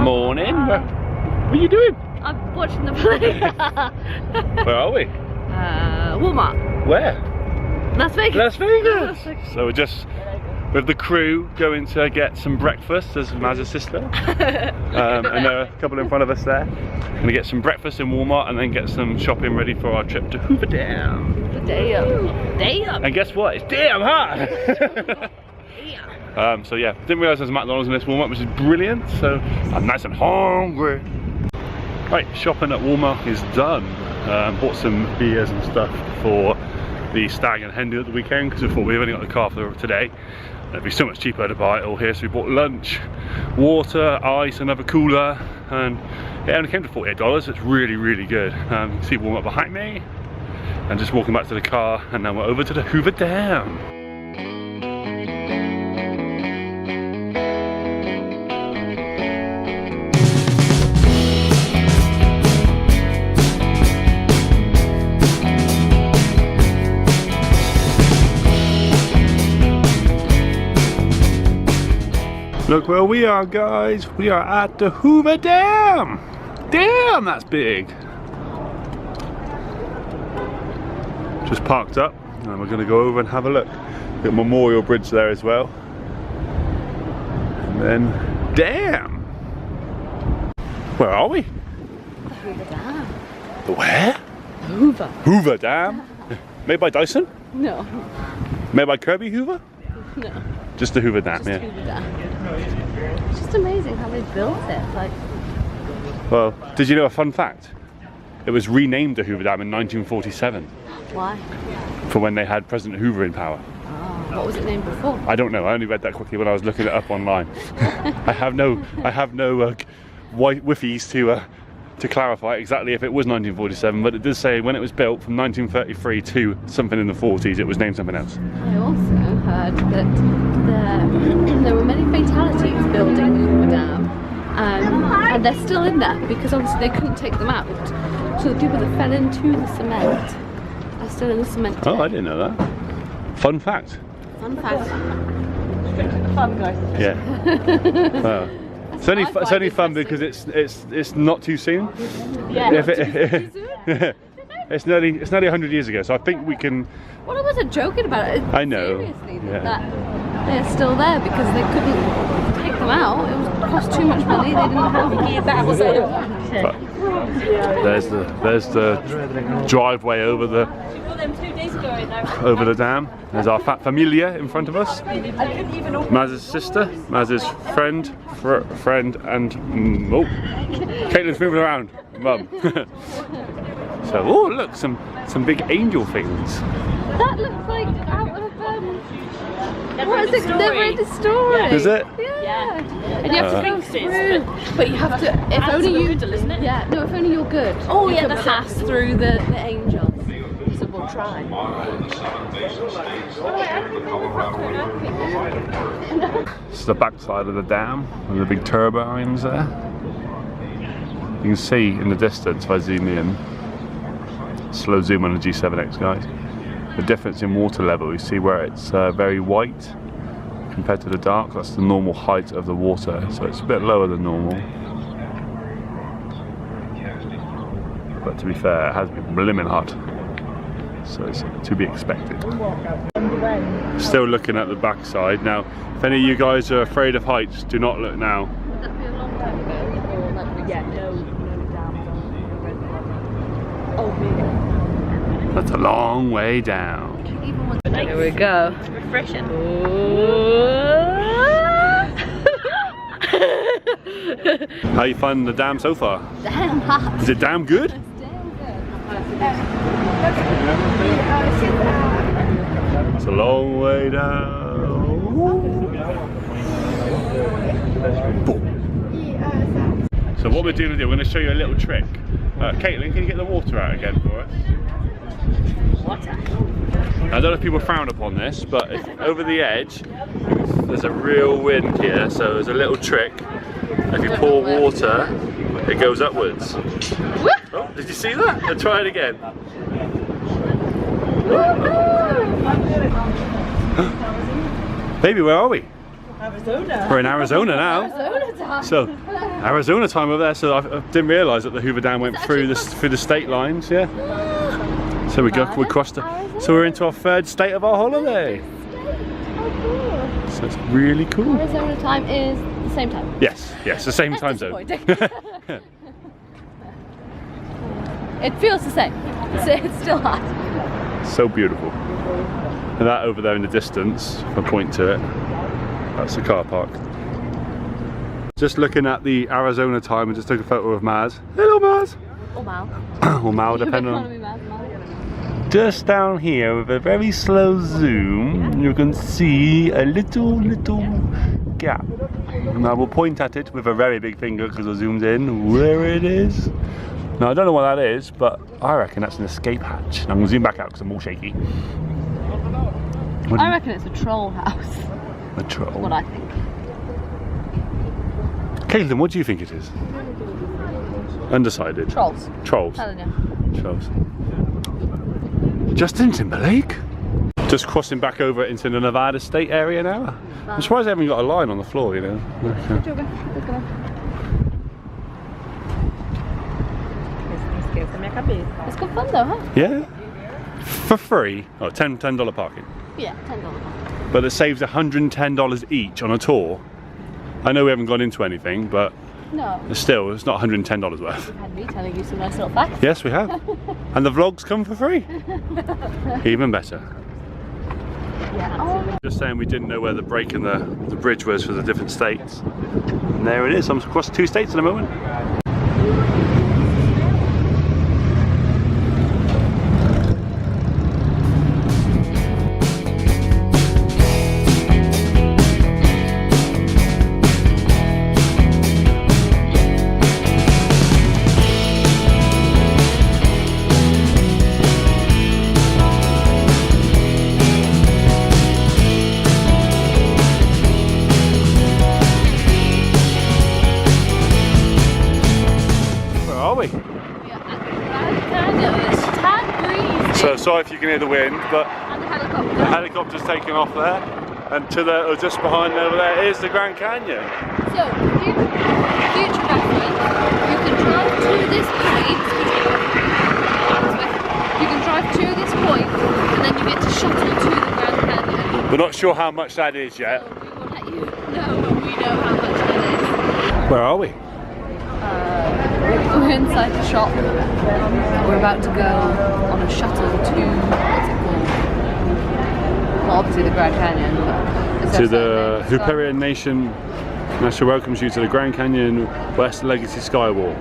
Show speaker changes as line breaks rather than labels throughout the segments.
Morning. What are you doing?
I'm watching the play.
Where are we?
Walmart.
Where?
Las Vegas.
Las Vegas. So we're just with the crew going to get some breakfast. There's Maz's sister. And there are a couple in front of us there. Gonna get some breakfast in Walmart and then get some shopping ready for our trip to Hoover Dam.
Hoover Dam. Damn.
And guess what? It's damn hot.
Damn.
So yeah, didn't realise there's a McDonald's in this Walmart, which is brilliant. So I'm nice and hungry. Right, shopping at Walmart is done. Bought some beers and stuff for the stag and hen do at the weekend because we thought we've only got the car for today. It'd be so much cheaper to buy it all here, so we bought lunch, water, ice, another cooler, and it only came to $48. It's really, really good. You can see Walmart behind me, and just walking back to the car, and then we're over to the Hoover Dam. Look where we are, guys. We are at the Hoover Dam. Damn, that's big. Just parked up, and we're going to go over and have a look. Got Memorial Bridge there as well. And then, damn. Where are we?
The Hoover Dam.
The where?
Hoover.
Hoover Dam. Made by Dyson?
No.
Made by Kirby Hoover?
No.
Just the Hoover Dam,
Just
yeah.
Hoover Dam. It's just amazing how they built it. Like.
Well, did you know a fun fact? It was renamed the Hoover Dam in 1947.
Why?
For when they had President Hoover in power.
Oh, what was it named before?
I don't know. I only read that quickly when I was looking it up online. I have no wiffies to clarify exactly if it was 1947, but it does say when it was built from 1933 to something in the 40s, it was named something else.
I also heard that there were many fatalities building the Hoover Dam, and they're still in there because obviously they couldn't take them out. So the people that fell into the cement are still in the cement today.
Oh, I didn't know that. Fun fact.
Fun fact.
Fun, guys.
Yeah. Well, it's only fun because it's not too soon.
Yeah.
It's nearly 100 years ago, so I think we can.
Well, I wasn't joking about it.
I know.
Seriously,
Yeah.
that they're still there because they couldn't take them out. It was cost too much money. They didn't have that. Was it?
But there's the driveway over the dam. There's our fat familia in front of us. Maz's sister, Maz's friend, and oh, Caitlin's moving around, mum. So, oh look, some big angel things.
That looks like out of what is it? Never-ending Story.
Is it?
Yeah. And you have to think through, but you have to. If only you,
isn't it?
yeah. No, if only you're good.
Oh,
you
yeah,
can
that's
pass through the angels. So we'll try.
This is the back side of the dam with the big turbines there. You can see in the distance if I zoom in. Slow zoom on the G7X, guys. The difference in water level, you see where it's very white compared to the dark. That's the normal height of the water, so it's a bit lower than normal. But to be fair, it has been blimmin' hot, so it's to be expected. Still looking at the back side. Now, if any of you guys are afraid of heights, do not look now.
Would that be a long time ago? Or like
Yeah, no dams on. Oh,
That's a long way down.
Here we go.
refreshing.
How you finding the dam so far?
Damn hot.
Is it damn good?
It's damn good.
It's a long way down. Boom. So what we're doing today, we're going to show you a little trick. Caitlin, can you get the water out again for us?
Water.
I don't know if people frown upon this, but if over the edge, there's a real wind here, so there's a little trick. If you pour water, it goes upwards. Oh, did you see that? Let's try it again. Baby, where are we?
Arizona.
We're in Arizona now.
Arizona time.
So, Arizona time over there. So I didn't realise that the Hoover Dam went through the state lines. Yeah. So we crossed the. So we're into our third state of our holiday. So it's really cool.
Arizona time is the same time.
Yes, the same
That's
time zone.
disappointing. It feels the same. It's still hot.
So beautiful. And that over there in the distance, if I point to it, that's the car park. Just looking at the Arizona time, I just took a photo of Maz. Hello Maz!
Or Mal.
Or Mal, depending on.
Economy Mal.
Just down here with a very slow zoom, you can see a little gap. And I will point at it with a very big finger because I zoomed in where it is. Now I don't know what that is, but I reckon that's an escape hatch. And I'm going to zoom back out because I'm all shaky.
I reckon it's a troll house.
A troll?
What I think.
Caitlin, what do you think it is? Undecided.
Trolls.
Trolls.
Telling you.
Trolls. Justin Timberlake? Just crossing back over into the Nevada state area now. I'm surprised they haven't got a line on the floor, you know. Okay.
It's good fun though, huh?
Yeah. For free. Oh, $10 parking.
Yeah, $10.
But it saves $110 each on a tour. I know we haven't gone into anything, but
No.
still, it's not $110 worth.
You've had me telling you some nice little facts.
Yes, we have. And the vlogs come for free. Even better.
Yeah. Oh.
Just saying we didn't know where the break in the bridge was for the different states. And there it is. I'm across 2 states in a moment. So sorry if you can hear the wind, but the helicopter's taking off there, and to the just behind over there is the Grand Canyon.
So, future reference, you can drive to this point. You can drive to this point, and then you get to shuttle to the Grand Canyon.
We're not sure how much that is yet.
So we will let you know when we know how much that is.
Where are we?
We're inside the shop. We're about to go on a shuttle to, what's it called? Well, obviously the Grand Canyon. But
To the Hoover Nation National welcomes you to the Grand Canyon West Legacy Skywalk.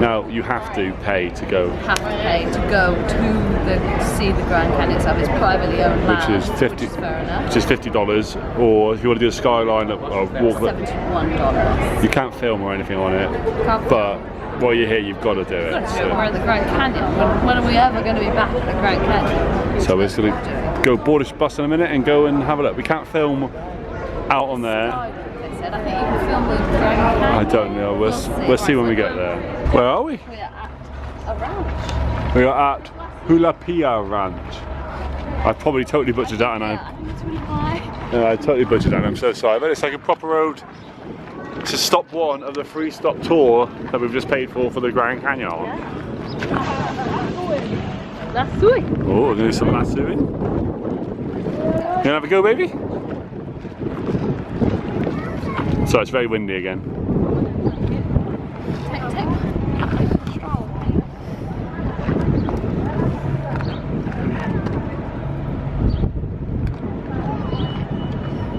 Now you have to pay to go.
Have to pay to go to see the Grand Canyon itself. It's privately owned land,
Which is $50.
which is fair enough.
Which is $50, or if you want to do the skyline of walk,
$71.
you can't film or anything on it.
Can't
But while you're here, you've got to do it.
We're at the Grand Canyon. When are we ever going to be back at the Grand Canyon?
So we're just going to go board a bus in a minute and go and have a look. We can't film out on there.
They said. I think you can film the Grand Canyon.
I don't know. We'll see when we get there. Where are we?
We are at a ranch.
We are at Hula Pia Ranch. I probably totally butchered that, and
I think it's really high.
I totally butchered that, and I'm so sorry. But it's like a proper road to stop one of the free stop tour that we've just paid for the Grand Canyon.
Lassui.
Oh, we're going to do some lassoing. You going to have a go, baby? So it's very windy again.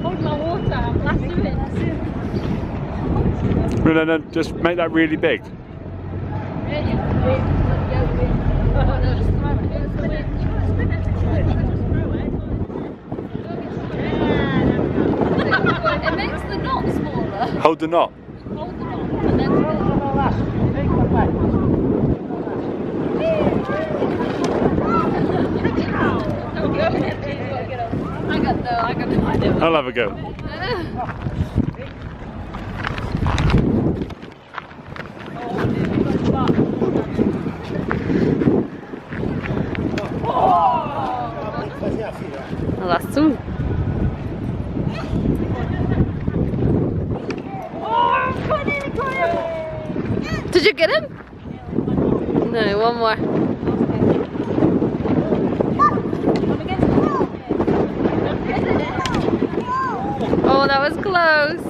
Hold my water, I'm lassoing.
No, just make that really big.
It makes the knot smaller.
Hold the knot.
Hold the knot and then I got no idea.
I'll have a go.
Lasso. Did you get him? No, one more. Oh, that was close.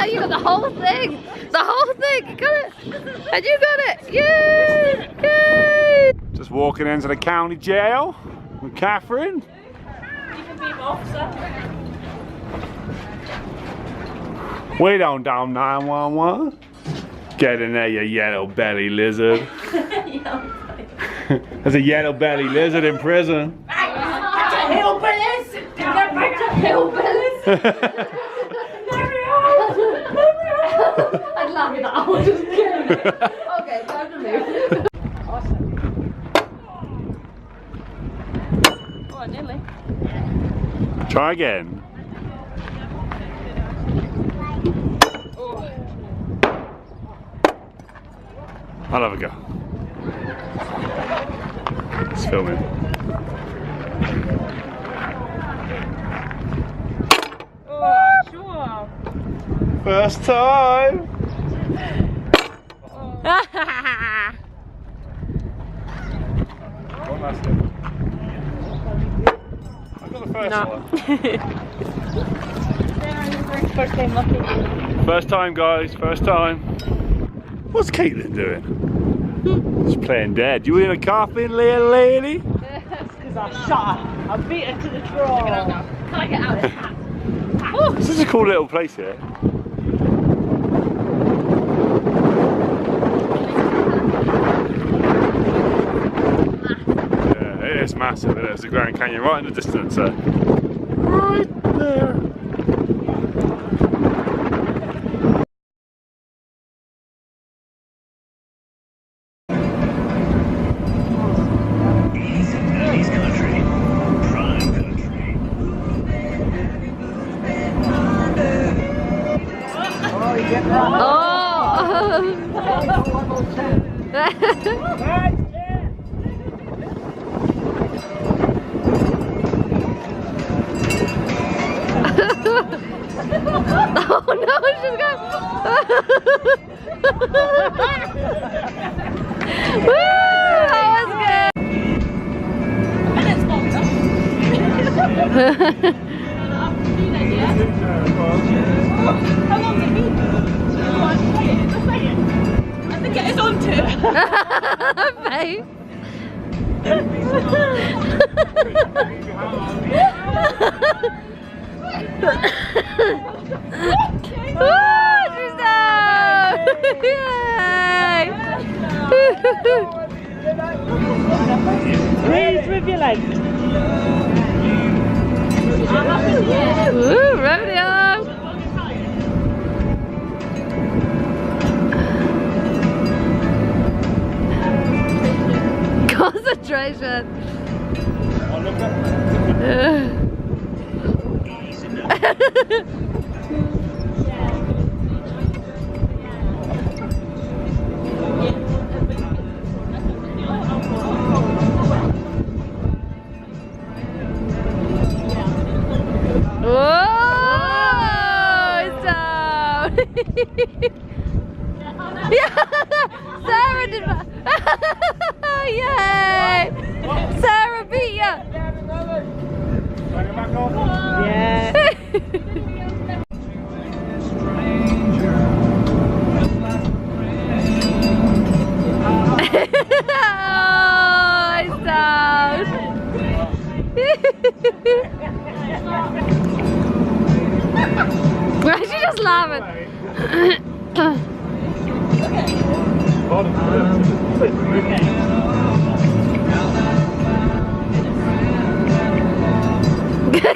You got the whole thing! The whole thing! You got it! And you got it! Yay! Yay!
Just walking into the county jail with Catherine.
You can be an officer.
We don't down 911. Get in there, you yellow belly lizard. There's a yellow belly lizard in prison.
Hillbillies! Get back to hillbillies!
I'd laugh at that, I was just kidding. Okay, time to move.
Oh, nearly.
Try again. I'll have a go. It's filming.
Oh, sure.
First time. One last hit. I got the first one.
First time lucky.
First time, guys. First time. What's Caitlin doing? She's playing dead. You in a coffin, little lady?
Because I shot her. I beat her to the draw. Can I get out of this hat?
Oh, this is a cool little place here. Yeah, it is massive. There's the Grand Canyon right in the distance. Right there.
Oh no, she's got. Woo! That was good.
How long's it been? I think it is on too.
Babe. Oh, she's down! Yay!
Raise with your legs.
Woo, rodeo! Concentration. Whoa! It's down! Yeah! Sarah did that! Yay! Sarah beat ya!
Yeah.
Oh, it's down! Why is she just laughing?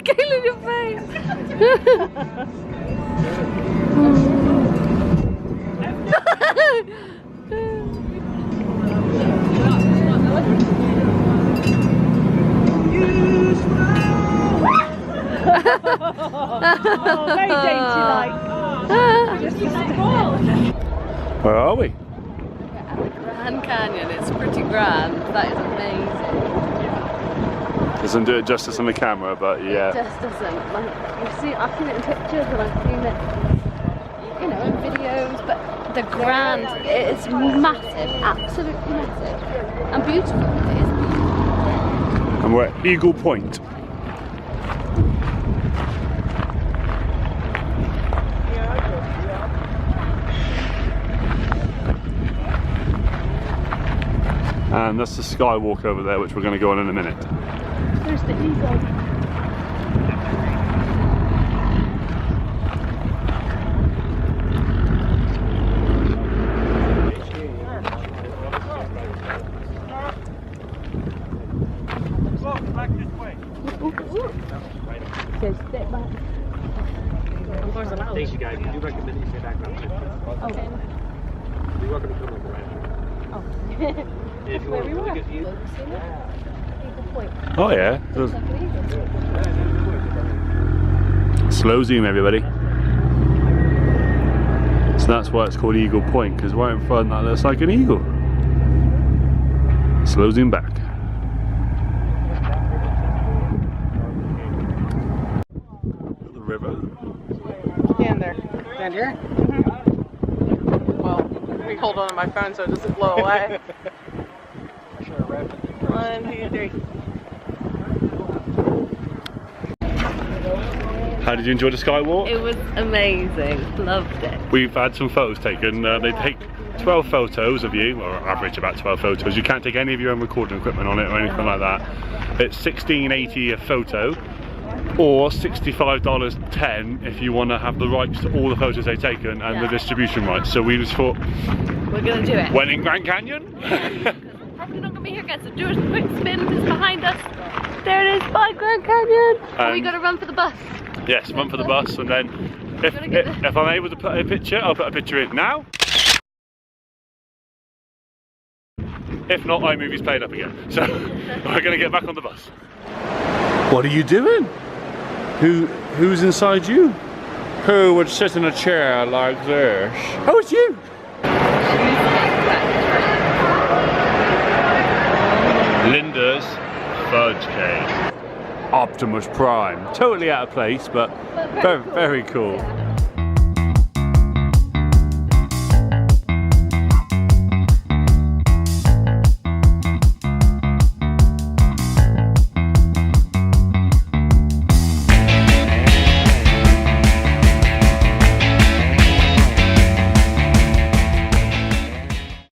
Caitlin, your face!
Oh, very dainty like.
Where are we?
Grand Canyon, it's pretty grand. That is amazing.
Doesn't do it justice on the camera, but yeah.
It just doesn't. Like, I've seen it in pictures and I've seen it, you know, in videos, but the grand, it is massive, absolutely massive. And beautiful, it is beautiful.
And we're at Eagle Point. And that's the skywalk over there, which we're going to go on in a minute.
There's the eagle. Says step back.
Thanks, you guys. We do recommend you stay back around 6.
Okay.
You're welcome to come over right now.
Oh.
If you want a really good view.
Oh yeah. Slow zoom, everybody. So that's why it's called Eagle Point, because right in front that looks like an eagle. Slow zoom back. The river.
Stand there. Stand here? Well, let me hold on to my phone so it doesn't blow away. 1, 2, 3.
How did you enjoy the skywalk?
It was amazing. Loved it.
We've had some photos taken. They take 12 photos of you, or average about 12 photos. You can't take any of your own recording equipment on it or anything like that. It's $16.80 a photo, or $65.10 if you want to have the rights to all the photos they've taken and the distribution rights. So we just thought,
we're gonna do it.
when in Grand Canyon?
Probably not gonna be here, guys. So do a quick spin. It's behind us. There it is, by Grand Canyon. And we gotta run for the bus.
Yes, run for the bus, and then if I'm able to put a picture, I'll put a picture in now. If not, iMovie's played up again. So we're gonna get back on the bus. What are you doing? Who's inside you? Who would sit in a chair like this? Oh, it's you! Linda's fudge cake. Optimus Prime. Totally out of place, but very, very cool.